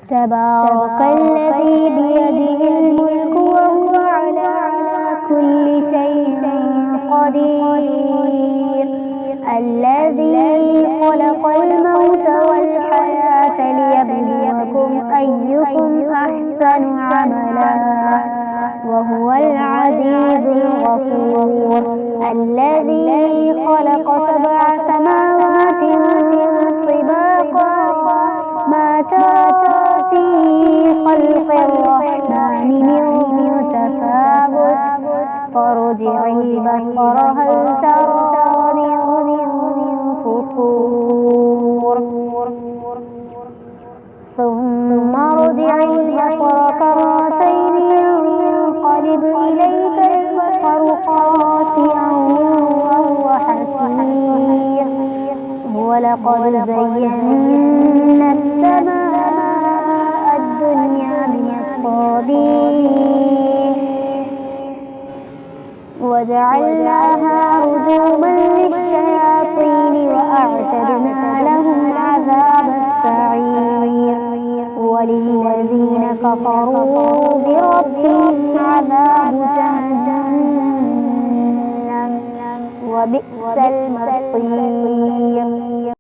تبارك الذي بيده الملك وهو على كل شيء قدير. الذي خلق الموت والحياة ليبلوكم أيكم أحسن عملا وهو العزيز الغفور. الذي خلق 7 سماوات طباقا ما ترى في خلق الرحمن من تفاوت فارجع البصر هل ترى من فطور ثم ارجع البصر كرتين ينقلب إليك البصر خاسئا وهو حسير. ولقد زينا السماء الدنيا بمصابيح وجعلناها رجوما للشياطين وأعتدنا لهم عذاب السعير. وللذين كفروا بربهم عذاب جهنم وبئس